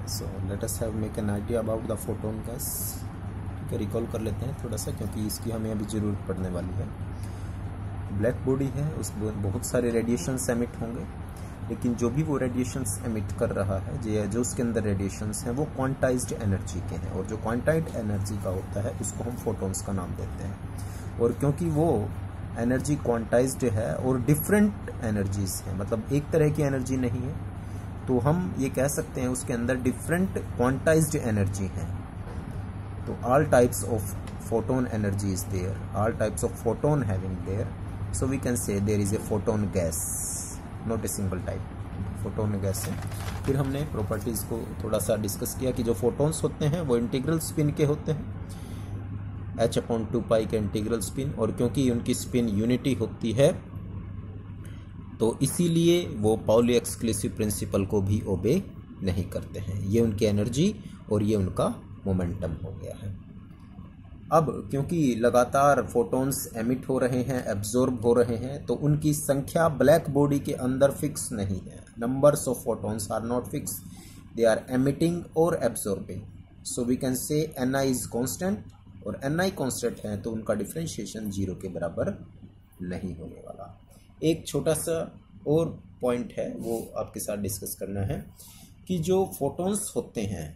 So let us have make an idea about the photon gas. ठीक है, recall कर लेते हैं थोड़ा सा क्योंकि इसकी हमें अभी ज़रूरत पड़ने वाली है। ब्लैक बॉडी है, उसमें बहुत सारे रेडिएशंस एमिट होंगे, लेकिन जो भी वो रेडिएशंस एमिट कर रहा है, जो उसके अंदर रेडिएशंस हैं वो क्वांटाइज्ड एनर्जी के हैं, और जो क्वांटाइज्ड एनर्जी का होता है उसको हम फोटोन्स का नाम देते हैं। और क्योंकि वो एनर्जी क्वांटाइज्ड है और डिफरेंट एनर्जीज हैं, मतलब एक तरह की एनर्जी नहीं है, तो हम ये कह सकते हैं उसके अंदर डिफरेंट क्वांटाइज्ड एनर्जी है। तो all types of photon energy is there, all types of photon having there, so we can say there is a photon gas, not a single type, photon gas है। फिर हमने properties को थोड़ा सा discuss किया कि जो फोटोन्स होते हैं वो इंटीग्रल स्पिन के होते हैं, h/2π के इंटीग्रल स्पिन, और क्योंकि उनकी स्पिन यूनिटी होती है तो इसीलिए वो पाउली एक्सक्लूसिव प्रिंसिपल को भी ओबे नहीं करते हैं। ये उनकी एनर्जी और ये उनका मोमेंटम हो गया है। अब क्योंकि लगातार फोटॉन्स एमिट हो रहे हैं, एब्जॉर्ब हो रहे हैं, तो उनकी संख्या ब्लैक बॉडी के अंदर फिक्स नहीं है। Numbers of photons are not fix, they are emitting और absorbing. So we can say Ni is constant, और Ni कांस्टेंट है तो उनका डिफरेंशिएशन 0 के बराबर नहीं होने वाला। एक छोटा सा और पॉइंट है वो आपके साथ डिस्कस करना है कि जो फोटॉन्स होते हैं,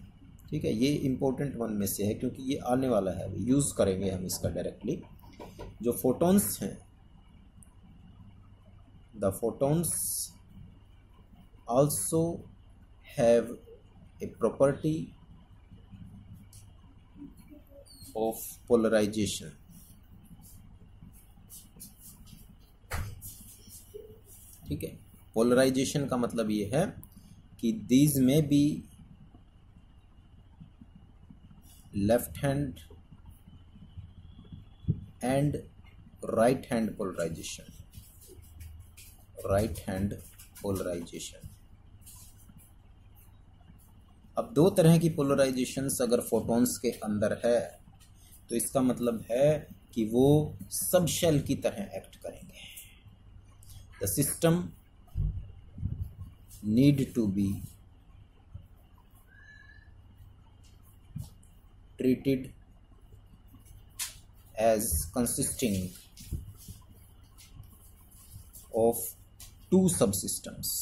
ठीक है, ये इम्पोर्टेंट वन में से है क्योंकि ये आने वाला है, यूज़ करेंगे हम इसका डायरेक्टली। जो फोटॉन्स हैं, the photons also have a property of polarisation. ठीक है, पोलराइजेशन का मतलब ये है कि these may be left hand and right hand polarisation, right hand polarisation. अब दो तरह की पोलराइजेशंस अगर फोटॉन्स के अंदर है तो इसका मतलब है कि वो सब शेल की तरह एक्ट करेंगे। The system need to be treated as consisting of two subsystems।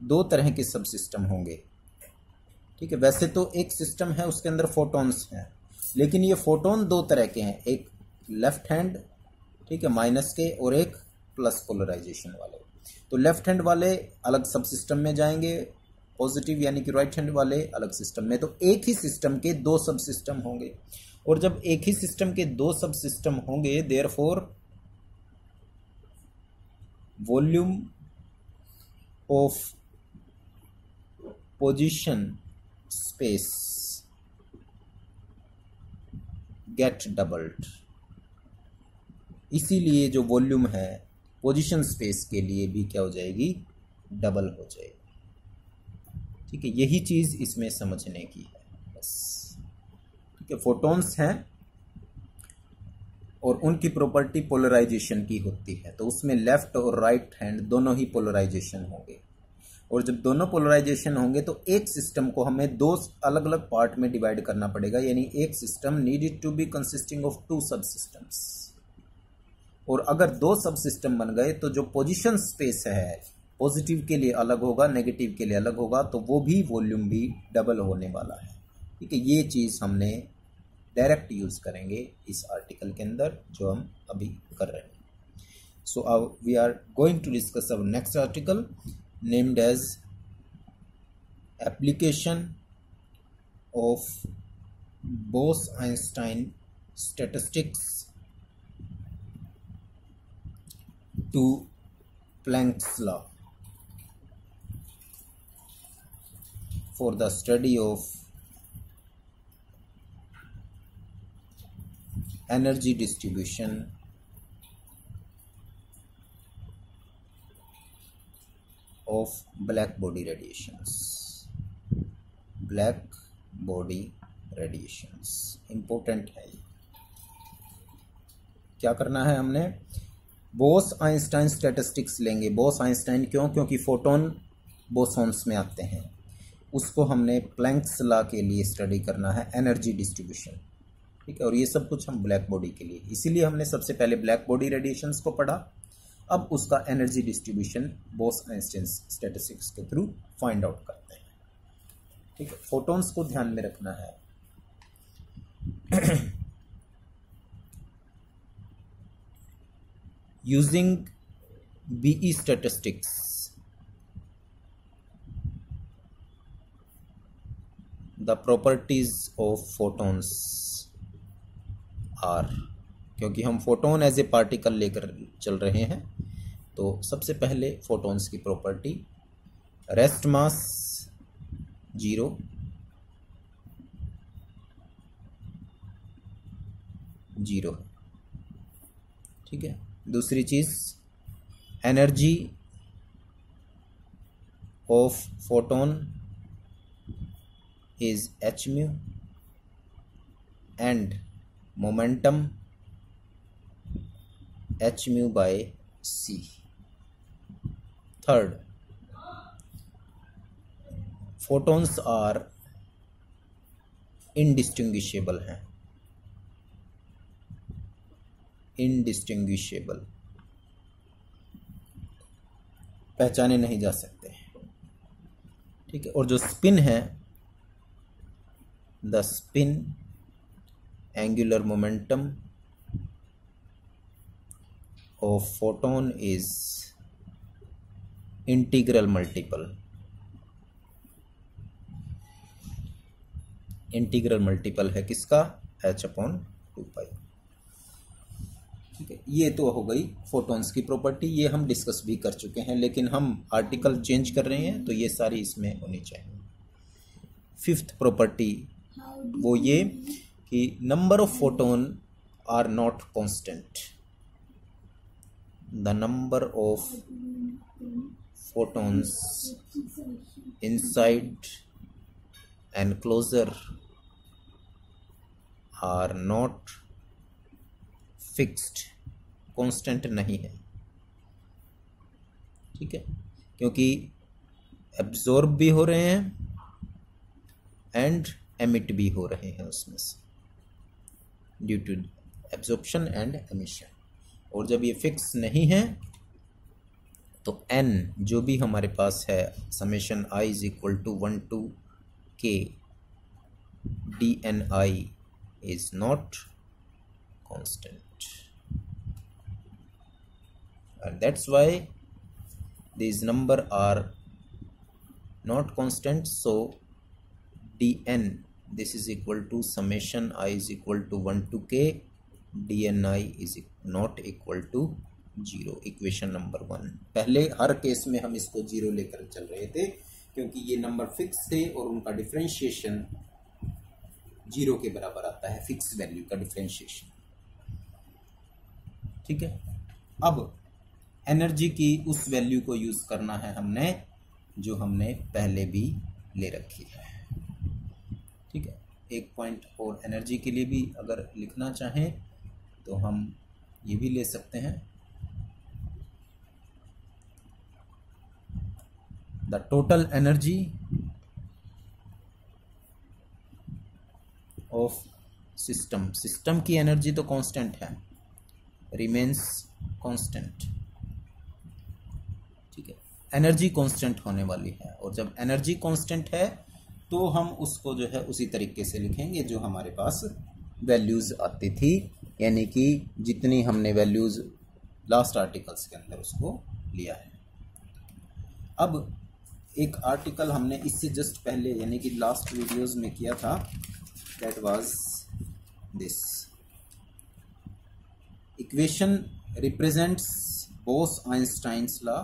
दो तरह के सबसिस्टम होंगे। ठीक है, वैसे तो एक सिस्टम है उसके अंदर फोटॉन्स हैं, लेकिन ये फोटोन दो तरह के हैं, एक लेफ्ट हैंड, ठीक है, माइनस के, और एक प्लस पोलराइजेशन वाले। तो लेफ्ट हैंड वाले अलग सब सिस्टम में जाएंगे, पॉजिटिव यानी कि राइट हैंड वाले अलग सिस्टम में। तो एक ही सिस्टम के दो सब सिस्टम होंगे, और जब एक ही सिस्टम के दो सब सिस्टम होंगे, therefore volume of position space get doubled. इसीलिए जो वॉल्यूम है पोजीशन स्पेस के लिए भी क्या हो जाएगी, डबल हो जाएगी। ठीक है, यही चीज इसमें समझने की है बस। ठीक है, फोटॉन्स हैं और उनकी प्रॉपर्टी पोलराइजेशन की होती है, तो उसमें लेफ्ट और राइट हैंड दोनों ही पोलराइजेशन होंगे, और जब दोनों पोलराइजेशन होंगे तो एक सिस्टम को हमें दो अलग अलग पार्ट में डिवाइड करना पड़ेगा, यानी एक system needed to be consisting of two subsystems. और अगर दो सब सिस्टम बन गए तो जो पोजीशन स्पेस है पॉजिटिव के लिए अलग होगा, नेगेटिव के लिए अलग होगा, तो वो भी वॉल्यूम भी डबल होने वाला है। ठीक है, ये चीज़ हमने डायरेक्ट यूज़ करेंगे इस आर्टिकल के अंदर जो हम अभी कर रहे हैं। So we are going to discuss our next article named as application of Bose Einstein statistics to Planck's law for the study of energy distribution of black body radiations. Black body radiations important है। क्या करना है हमने, बोस-आइंस्टाइन statistics लेंगे। बोस-आइंस्टाइन क्यों, क्योंकि photon bosons में आते हैं। उसको हमने प्लैंक्स लॉ के लिए स्टडी करना है, एनर्जी डिस्ट्रीब्यूशन। ठीक है, और ये सब कुछ हम ब्लैक बॉडी के लिए, इसीलिए हमने सबसे पहले ब्लैक बॉडी रेडिएशंस को पढ़ा, अब उसका एनर्जी डिस्ट्रीब्यूशन बोस-आइंस्टाइन स्टैटिस्टिक्स के थ्रू फाइंड आउट करते हैं। ठीक है, फोटॉन्स को ध्यान में रखना है। Using BE statistics, the properties of photons are, क्योंकि हम फोटोन एज ए पार्टिकल लेकर चल रहे हैं, तो सबसे पहले फोटॉन्स की प्रॉपर्टी, रेस्ट मास 0, ठीक है। दूसरी चीज, energy of photon is h mu and momentum h mu by c। Third, photons are indistinguishable हैं, इंडिस्टिंग्विशेबल, पहचाने नहीं जा सकते। ठीक है, और जो स्पिन है, the spin angular momentum of photon is integral multiple, integral multiple है किसका, h/2π। ठीक है, ये तो हो गई फोटॉन्स की प्रॉपर्टी, ये हम डिस्कस भी कर चुके हैं, लेकिन हम आर्टिकल चेंज कर रहे हैं तो ये सारी इसमें होनी चाहिए। फिफ्थ प्रॉपर्टी वो ये कि number of photon are not constant, the number of photons inside enclosure are not fixed, constant नहीं है। ठीक है, क्योंकि एब्जॉर्ब भी हो रहे हैं एंड एमिट भी हो रहे हैं उसमें से, due to absorption and emission. और जब ये फिक्स नहीं है तो n जो भी हमारे पास है, summation i is equal to 1 to k dni is not constant, and that's why these number are not constant. So dn, this is equal to summation I is equal to 1 to k dni is not equal to 0। Equation number 1। पहले हर case में हम इसको 0 लेकर चल रहे थे, क्योंकि ये नंबर फिक्स थे और उनका डिफरेंशिएशन 0 के बराबर आता है, फिक्स वैल्यू का डिफरेंशिएशन। ठीक है, अब एनर्जी की उस वैल्यू को यूज करना है हमने जो हमने पहले भी ले रखी है। ठीक है, एक पॉइंट और एनर्जी के लिए भी अगर लिखना चाहें तो हम ये भी ले सकते हैं, the total energy of system, system की एनर्जी तो कांस्टेंट है, रिमेन्स कांस्टेंट। ठीक है, एनर्जी कांस्टेंट होने वाली है, और जब एनर्जी कांस्टेंट है तो हम उसको जो है उसी तरीके से लिखेंगे जो हमारे पास वैल्यूज आती थी, यानी कि जितनी हमने वैल्यूज लास्ट आर्टिकल्स के अंदर उसको लिया है। अब एक आर्टिकल हमने इससे जस्ट पहले यानी कि लास्ट वीडियोस में किया था, that was this equation represents Bose Einstein's law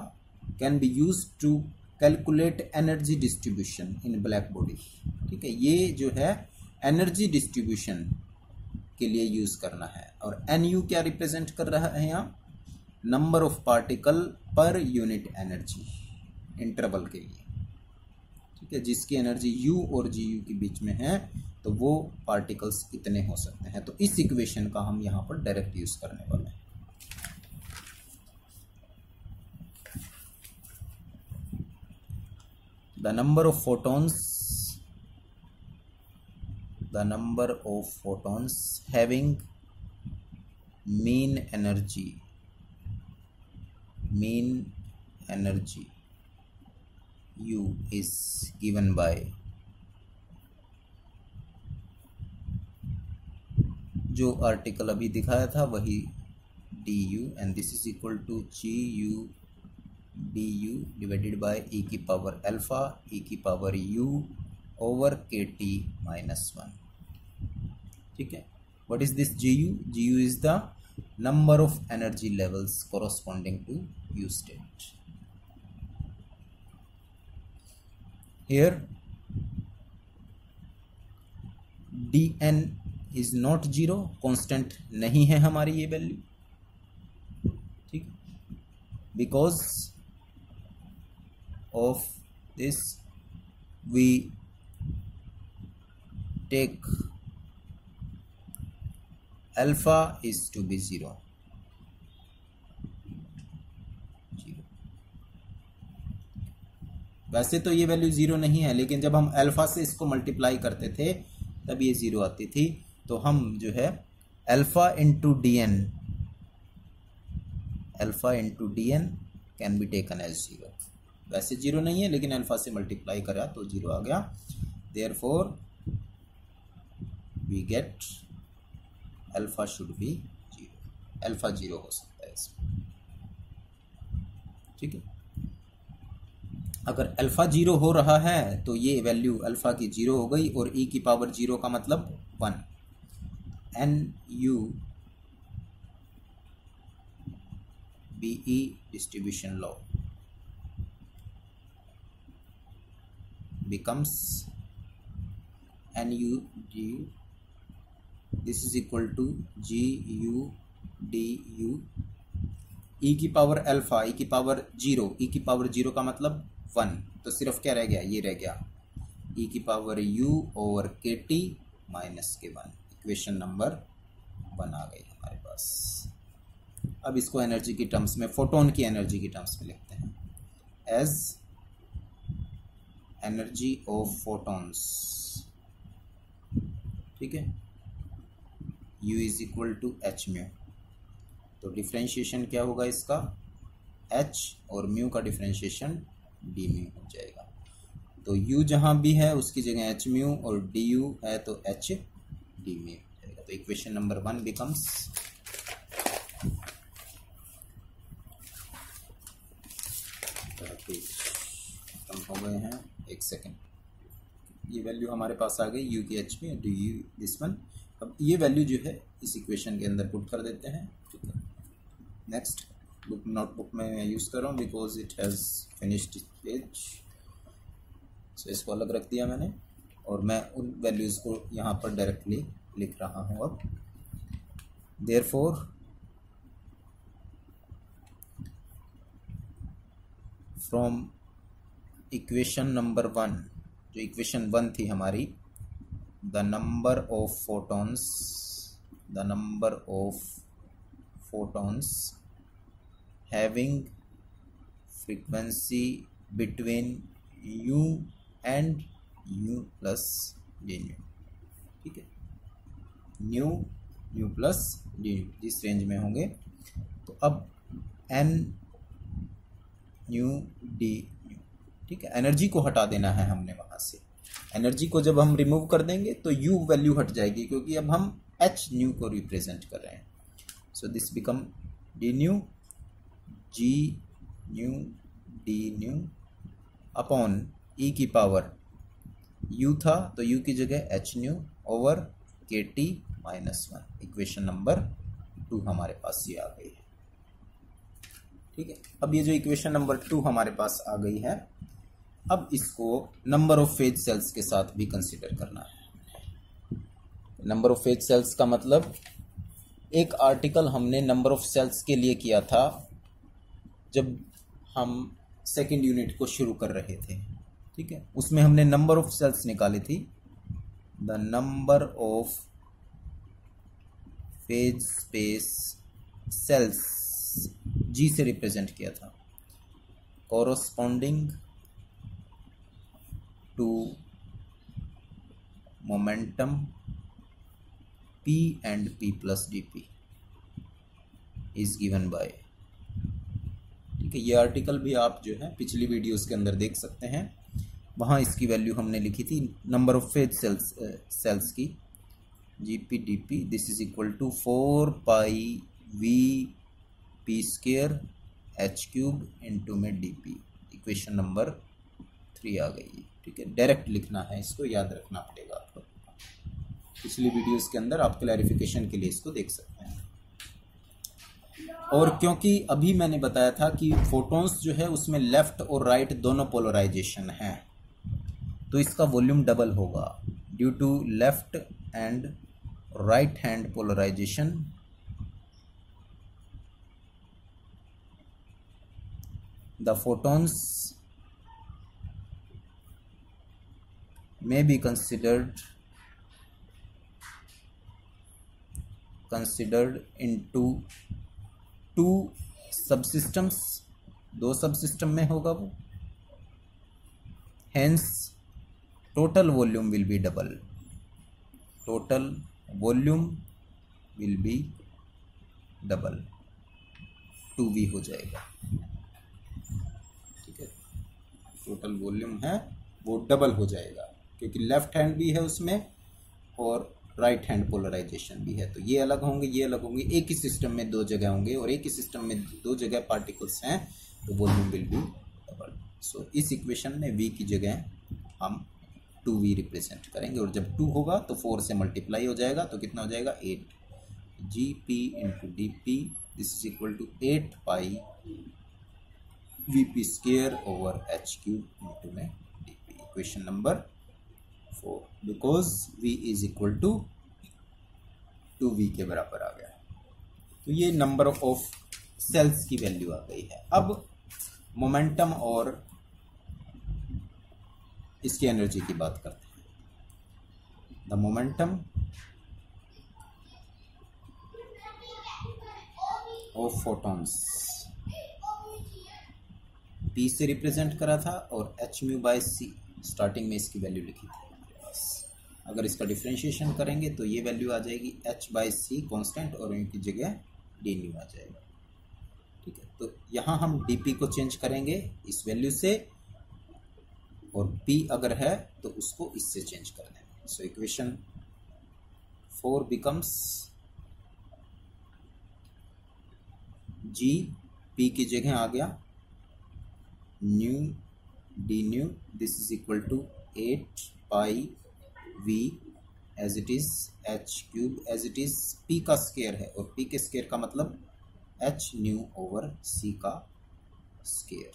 can be used to calculate energy distribution in black body. ठीक है, ये जो है एनर्जी डिस्ट्रीब्यूशन के लिए यूज करना है, और NU क्या रिप्रेजेंट कर रहा है यहाँ, number of particle per unit energy interval के लिए। ठीक है, जिसकी एनर्जी U और GU के बीच में है तो वो पार्टिकल्स कितने हो सकते हैं, तो इस इक्वेशन का हम यहाँ पर डायरेक्ट यूज करने वाले हैं। The number of photons the number of photons having mean energy U is given by जो आर्टिकल अभी दिखाया था वही du, and this is equal to gu du divided by e की पावर अल्फा e की power u over kt minus 1. ठीक है. What is this gu? gu is the number of energy levels corresponding to u state. Here dn is not 0, constant नहीं है हमारी ये value. ठीक. Because of this we take alpha is to be 0. वैसे तो ये वैल्यू 0 नहीं है, लेकिन जब हम अल्फा से इसको मल्टीप्लाई करते थे तब ये 0 आती थी. तो हम जो है alpha into D N can be taken as 0. वैसे 0 नहीं है, लेकिन अल्फा से मल्टीप्लाई करा तो 0 आ गया. Therefore we get alpha should be 0. Alpha 0 हो सकता है इसमें. ठीक है. अगर अल्फा 0 हो रहा है तो ये वैल्यू अल्फा की 0 हो गई, और e की पावर 0 का मतलब 1. nu be distribution law becomes nu du. This is equal to gu du e की पावर अल्फा e की पावर 0. e की पावर 0 का मतलब 1. तो सिर्फ क्या रह गया, ये रह गया e की power u over kt minus के 1. इक्वेशन नंबर 1 आ गई हमारे पास. अब इसको एनर्जी की टर्म्स में, फोटोन की एनर्जी की टर्म्स में लिखते हैं एज एनर्जी ऑफ फोटॉन्स. ठीक है. u is equal to H mu. तो डिफ्रेंशिएशन क्या होगा इसका, h और म्यू का डिफ्रेंशिएशन डी म्यू हो जाएगा. तो u जहां भी है उसकी जगह एच म्यू, और डी यू है तो एच डी म्यू हो जाएगा. तो इक्वेशन नंबर 1 बिकम्स खत्म हो गए हैं. एक सेकेंड. ये वैल्यू हमारे पास आ गई u की h में, डी यू दिस वन. अब ये वैल्यू जो है इस इक्वेशन के अंदर पुट कर देते हैं. ठीक है. नेक्स्ट बुक नोटबुक में मैं यूज़ कर रहा हूँ because it has finished page. So इसको अलग रख दिया मैंने, और मैं उन वैल्यूज़ को यहाँ पर डायरेक्टली लिख रहा हूँ. अब देयरफॉर फ्रॉम इक्वेशन नंबर 1, जो इक्वेशन 1 थी हमारी, the number of photons having frequency between u and u plus d nu. ठीक है. न्यू प्लस डी जिस रेंज में होंगे. तो अब n न्यू डी न्यू. ठीक है. एनर्जी को हटा देना है हमने वहां से. एनर्जी को जब हम रिमूव कर देंगे तो u वैल्यू हट जाएगी, क्योंकि अब हम h न्यू को रिप्रेजेंट कर रहे हैं. So this become D new g new D new upon e की पावर u था तो u की जगह h nu over kt minus 1. Equation number 2 हमारे पास ये आ गई है. ठीक है. अब ये जो इक्वेशन नंबर 2 हमारे पास आ गई है, अब इसको नंबर ऑफ फेज सेल्स के साथ भी कंसिडर करना है. नंबर ऑफ फेज सेल्स का मतलब, एक आर्टिकल हमने नंबर ऑफ सेल्स के लिए किया था जब हम सेकेंड यूनिट को शुरू कर रहे थे. ठीक है. उसमें हमने नंबर ऑफ सेल्स निकाली थी. The number of phase space cells g से रिप्रेजेंट किया था, corresponding to momentum P and P plus dp is given by, ठीक है। ये आर्टिकल भी आप जो है पिछली वीडियोस के अंदर देख सकते हैं, वहाँ इसकी वैल्यू हमने लिखी थी नंबर ऑफ फेज सेल्स की, G P D is equal is 4 pi V P square H cube into में डीपी। इक्वेशन नंबर 3 आ गई है, ठीक है। डायरेक्ट लिखना है, इसको याद रखना पड़ेगा आपको। पिछली वीडियोस के अंदर आप क्लैरिफिकेशन के लिए इसको देख सकते हैं। और क्योंकि अभी मैंने बताया था कि फोटॉन्स जो है उसमें लेफ्ट और राइट दोनों पोलराइजेशन है, तो इसका वॉल्यूम डबल होगा due to left and right hand polarisation. The photons may be considered into two subsystems, दो सबसिस्टम में होगा वो, hence total volume will be double, total volume will be double, 2V हो जाएगा, ठीक है। टोटल वॉल्यूम है वो डबल हो जाएगा क्योंकि लेफ्ट हैंड भी है उसमें और राइट हैंड पोलराइजेशन भी है, तो ये अलग होंगे, ये अलग होंगे। एक ही सिस्टम में दो जगह होंगे और एक ही सिस्टम में दो जगह पार्टिकल्स हैं, तो वॉल्यूम विल बी डबल। सो इस इक्वेशन में v की जगह हम 2v रिप्रेजेंट करेंगे, और जब 2 होगा तो 4 से मल्टीप्लाई हो जाएगा, तो कितना हो जाएगा 8 gp into D P this is equal to 8 pi vp square over H cube into में dp। Equation number 4 because v is equal to 2v के बराबर आ गया, तो ये नंबर ऑफ सेल्स की वैल्यू आ गई है। अब मोमेंटम और इसकी एनर्जी की बात करते हैं। The momentum of photons p से रिप्रेजेंट करा था और h mu by c starting में इसकी वैल्यू लिखी थी। अगर इसका डिफरेंशिएशन करेंगे तो ये वैल्यू आ जाएगी h बाई सी कॉन्स्टेंट और इनकी जगह डी न्यू आ जाएगा, ठीक है। तो यहाँ हम dp को चेंज करेंगे इस वैल्यू से, और p अगर है तो उसको इससे चेंज कर देंगे। So equation 4 becomes g p की जगह आ गया nu D nu this is equal to 8 pi v as it is h cube as it is p का स्क्वायर है, और p के स्क्वायर का मतलब h न्यू ओवर c का स्क्वायर,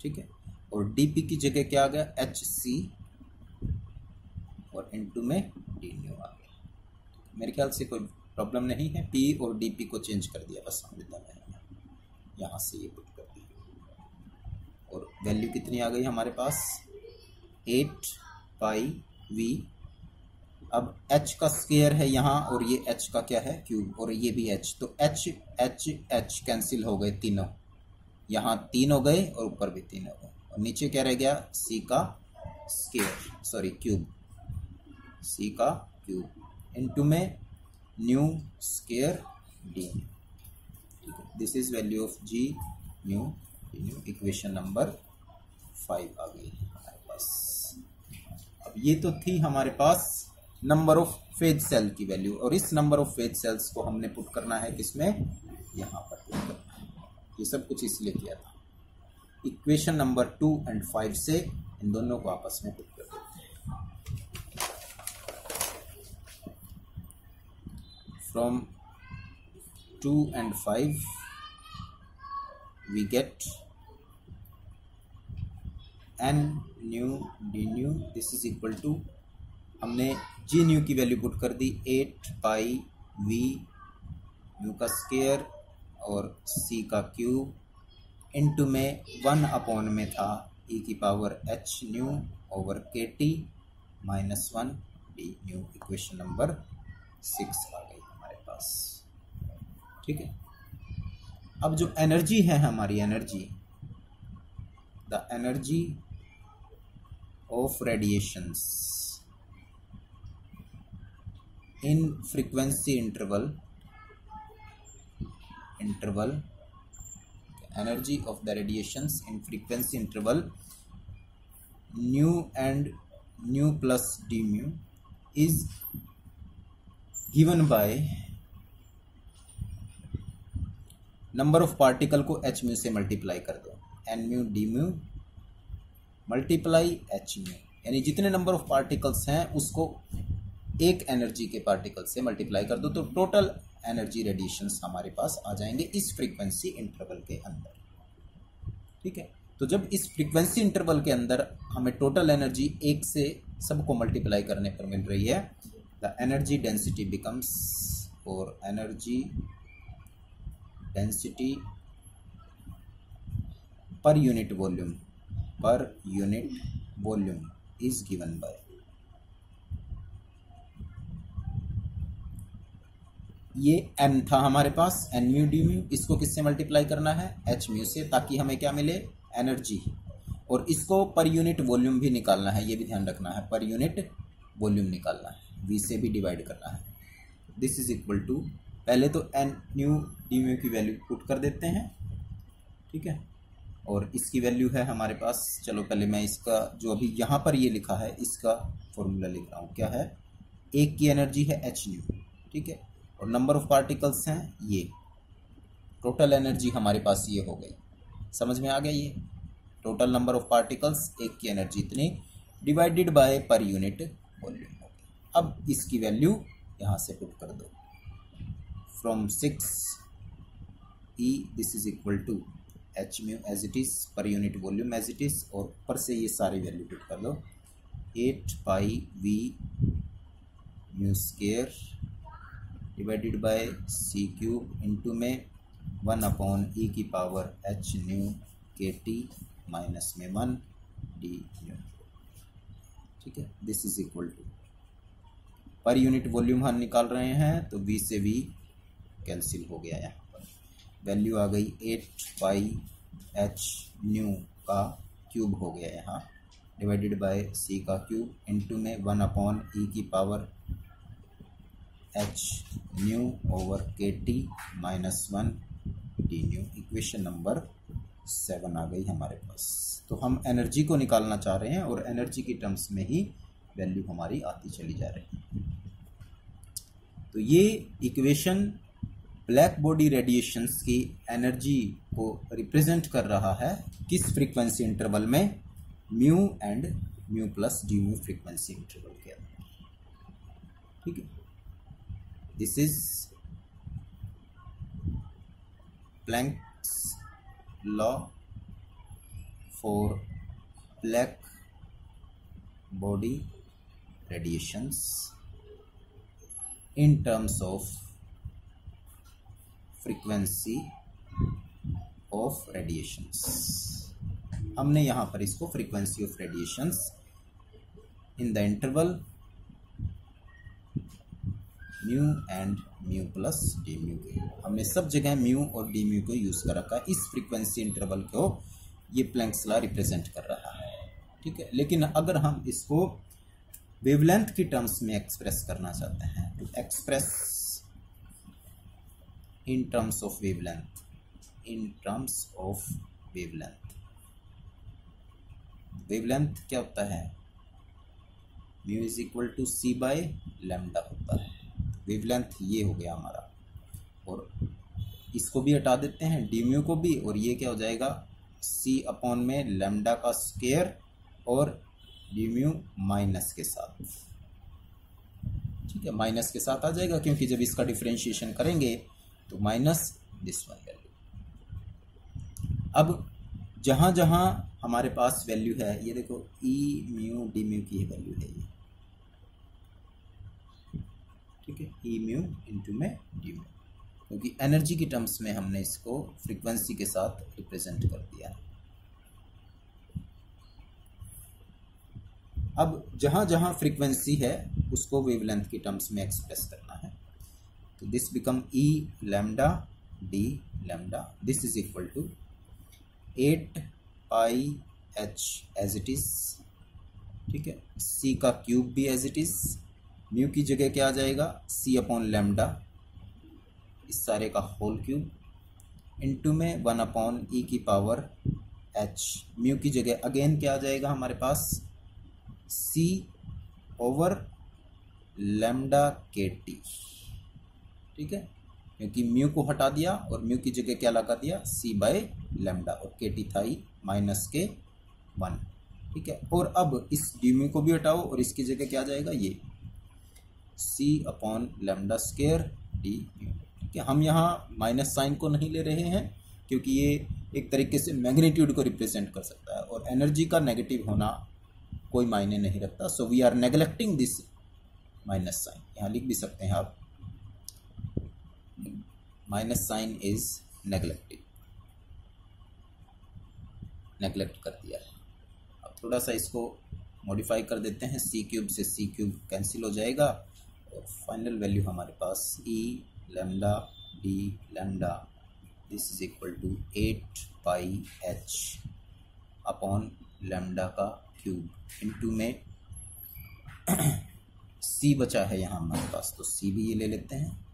ठीक है। और dp की जगह क्या आ गया hc और इनटू में d न्यू आ गया। मेरे ख्याल से कोई प्रॉब्लम नहीं है, p और dp को चेंज कर दिया बस समझता है, यहाँ से ये पुट कर दिया, और वैल्यू कितनी आ गई हमारे पास 8 पाई v। अब h का स्क्वायर है यहाँ, और ये h का क्या है क्यूब, और ये भी h, तो h कैंसिल हो गए तीनों, यहाँ 3 हो गए और ऊपर भी 3 हो गए, और नीचे क्या रह गया c का स्क्वायर सॉरी क्यूब, c का क्यूब इनटू में न्यू स्क्वायर d, ठीक है। This is value of g new D new. Equation number 5 आ गई हमारे पास। अब ये तो थी हमारे पास नंबर ऑफ फेज सेल की वैल्यू, और इस नंबर ऑफ फेज सेल्स को हमने पुट करना है किसमें, यहाँ पर पुट करना है। ये सब कुछ इसलिए किया था। इक्वेशन नंबर 2 एंड 5 से इन दोनों को आपस में पुट कर देते हैं। From 2 and 5 we get n nu D nu this is equal to, हमने जी न्यू की वैल्यू पुट कर दी 8 पाई वी न्यू का स्क्वायर और सी का क्यूब इनटू में 1 अपॉन में था ई की पावर एच न्यू ओवर के T minus 1 D new. Equation number 6 आ गई हमारे पास, ठीक है। अब जो एनर्जी है हमारी energy, the energy of radiations in frequency interval energy of the radiations in frequency interval nu and nu plus d mu is given by number of particle को h mu से मल्टीप्लाई कर दो, n mu D mu multiply h mu, यानी जितने number of particles हैं उसको एक energy के पार्टिकल से मल्टीप्लाई कर दो, तो टोटल एनर्जी रेडिएशंस हमारे पास आ जाएंगे इस फ्रीक्वेंसी इंटरवल के अंदर। ठीक है, तो जब इस फ्रीक्वेंसी इंटरवल के अंदर हमें टोटल एनर्जी एक से सबको मल्टीप्लाई करने पर मिल रही है, द एनर्जी डेंसिटी बिकम्स, और एनर्जी डेंसिटी पर unit volume is given by, ये m था हमारे पास, n म्यू डी म्यू, इसको किससे मल्टीप्लाई करना है, h म्यू से, ताकि हमें क्या मिले, एनर्जी, और इसको पर यूनिट वॉल्यूम भी निकालना है, ये भी ध्यान रखना है, पर यूनिट वॉल्यूम निकालना है, v से भी डिवाइड करना है। दिस इज इक्वल टू, पहले तो n न्यू डी म्यू की वैल्यू पुट कर देते हैं, ठीक है, और इसकी वैल्यू है हमारे पास, चलो पहले मैं इसका जो अभी यहाँ पर ये लिखा है इसका फॉर्मूला लिख रहा हूँ, क्या है, एक की एनर्जी है h न्यू, ठीक है, और नंबर ऑफ पार्टिकल्स हैं ये, टोटल एनर्जी हमारे पास ये हो गई, समझ में आ गया, ये टोटल नंबर ऑफ पार्टिकल्स, एक की एनर्जी इतनी, डिवाइडेड बाय पर यूनिट वॉल्यूम हो गई। अब इसकी वैल्यू यहाँ से पुट कर दो, from 6 E this is equal to h mu as it is, per unit volume as it is, और ऊपर से ये सारी वैल्यू पुट कर दो, 8 pi v mu square divided by C cube into में 1 अपॉन ई की पावर h न्यू के टी माइनस में 1 डी न्यू, ठीक है, this is equal to, per unit volume हम निकाल रहे हैं तो v से v कैंसिल हो गया, यहाँ पर वैल्यू आ गई 8 पाई h न्यू का क्यूब हो गया यहाँ, डिवाइडेड बाय सी का क्यूब इंटू में 1 अपॉन ई की पावर h न्यू ओवर के T minus 1 D new, equation number 7 आ गई हमारे पास। तो हम एनर्जी को निकालना चाह रहे हैं और एनर्जी की टर्म्स में ही वैल्यू हमारी आती चली जा रही है। तो ये इक्वेशन ब्लैक बॉडी रेडिएशंस की एनर्जी को रिप्रेजेंट कर रहा है किस फ्रीक्वेंसी इंटरवल में, mu and mu plus D mu frequency interval के अंदर, ठीक है। This is planks law for black body radiations in terms of frequency of radiations। हमने यहाँ पर इसको frequency of radiations in the interval mu and mu plus d mu, हमने सब जगह mu और d mu को यूज कर रखा है। इस फ्रीक्वेंसी इंटरवल को ये प्लैंक्स लॉ रिप्रेजेंट कर रहा है, ठीक है। लेकिन अगर हम इसको वेवलेंथ की टर्म्स में एक्सप्रेस करना चाहते हैं तो express in terms of wavelength, in terms of wavelength, wavelength क्या होता है, mu is equal to C by lambda होता है। वेवलेंथ ये हो गया हमारा, और इसको भी हटा देते हैं डी म्यू को भी, और ये क्या हो जाएगा सी अपॉन में लैम्डा का स्क्वायर और डी म्यू माइनस के साथ, ठीक है, माइनस के साथ आ जाएगा क्योंकि जब इसका डिफरेंशिएशन करेंगे तो माइनस दिस वन वैल्यू। अब जहां जहां हमारे पास वैल्यू है, ये देखो ई म्यू डी म्यू की वैल्यू है ये, ठीक है, ई म्यू इंटू में डी म्यू, क्योंकि एनर्जी की टर्म्स में हमने इसको फ्रीक्वेंसी के साथ रिप्रेजेंट कर दिया है। अब जहां जहां फ्रीक्वेंसी है उसको वेवलेंथ की टर्म्स में एक्सप्रेस करना है, तो this become E lambda D lambda, this is equal to 8 pi H as it is, ठीक है, सी का क्यूब भी एज इट इज म्यू की जगह क्या आ जाएगा, c अपॉन लैम्डा इस सारे का होल क्यूब इनटू में 1 अपॉन e की पावर h। म्यू की जगह अगेन क्या आ जाएगा हमारे पास, c ओवर लैम्डा के टी। ठीक है, क्योंकि म्यू को हटा दिया और म्यू की जगह क्या लगा दिया, c बाय लैम्डा, और के टी था ही माइनस के 1। ठीक है, और अब इस डी म्यू को भी हटाओ और इसकी जगह क्या आ जाएगा, ये c upon lambda square D mu. ठीक है, हम यहाँ माइनस साइन को नहीं ले रहे हैं क्योंकि ये एक तरीके से मैग्नीट्यूड को रिप्रेजेंट कर सकता है और एनर्जी का नेगेटिव होना कोई मायने नहीं रखता। So we are neglecting this minus sign. यहाँ लिख भी सकते हैं आप, माइनस साइन इज नेग्लेक्ट कर दिया है। अब थोड़ा सा इसको मॉडिफाई कर देते हैं, सी क्यूब से सी क्यूब कैंसिल हो जाएगा और फाइनल वैल्यू हमारे पास E lambda D lambda this is equal to 8 pi H upon lambda का क्यूब इनटू में सी बचा है यहाँ हमारे पास, तो सी भी ये ले लेते हैं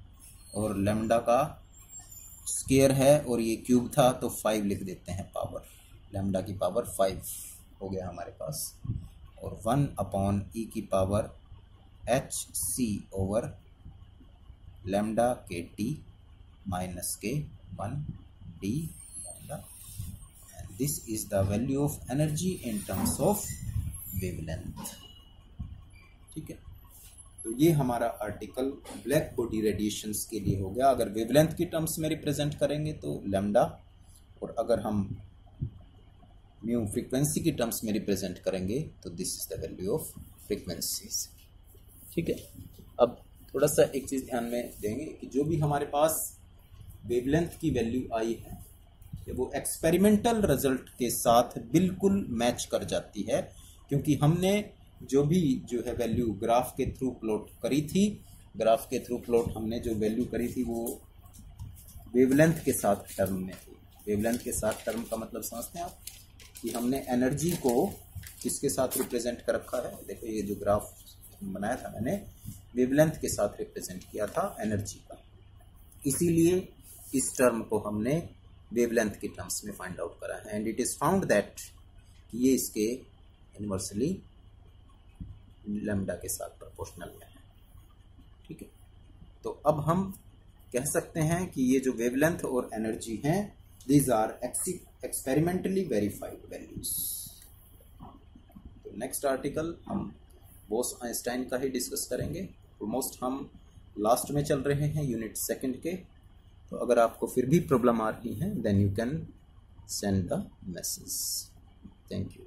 और लैम्डा का स्क्वायर है और ये क्यूब था तो 5 लिख देते हैं, पावर लैम्डा की पावर 5 हो गया हमारे पास, और 1 अपॉन ई की power H C over lambda के टी माइनस के 1 D lambda. This is the value of energy in terms of wavelength. ठीक है, तो ये हमारा आर्टिकल ब्लैक बॉडी रेडिएशंस के लिए हो गया। अगर वेवलेंथ की टर्म्स में रिप्रेजेंट करेंगे तो लैम्डा, और अगर हम म्यू फ्रीक्वेंसी की टर्म्स में रिप्रेजेंट करेंगे तो this is the value of frequencies. ठीक है, अब थोड़ा सा एक चीज़ ध्यान में देंगे कि जो भी हमारे पास वेवलेंथ की वैल्यू आई है वो एक्सपेरिमेंटल रिजल्ट के साथ बिल्कुल मैच कर जाती है, क्योंकि हमने जो है वैल्यू ग्राफ के थ्रू प्लॉट करी थी, ग्राफ के थ्रू प्लॉट हमने जो वैल्यू करी थी वो वेवलेंथ के साथ टर्म में थी। वेवलेंथ के साथ टर्म का मतलब समझते हैं आप, कि हमने एनर्जी को किसके साथ रिप्रेजेंट कर रखा है। देखो ये जो ग्राफ बनाया था मैंने वेवलेंथ के साथ रिप्रेजेंट किया था एनर्जी का, इसीलिए इस टर्म को हमने वेवलेंथ के टर्म्स में फाइंड आउट करा है। And it is found that ये इसके इनवर्सली लैम्डा के साथ प्रोपोर्शनल में है। ठीक है, तो अब हम कह सकते हैं कि ये जो वेवलेंथ और एनर्जी हैं these are experimentally verified values. तो नेक्स्ट आर्टिकल हम बोस आइंस्टाइन का ही डिस्कस करेंगे। ऑलमोस्ट हम लास्ट में चल रहे हैं यूनिट 2 के, तो अगर आपको फिर भी प्रॉब्लम आ रही है then you can send the message. Thank you.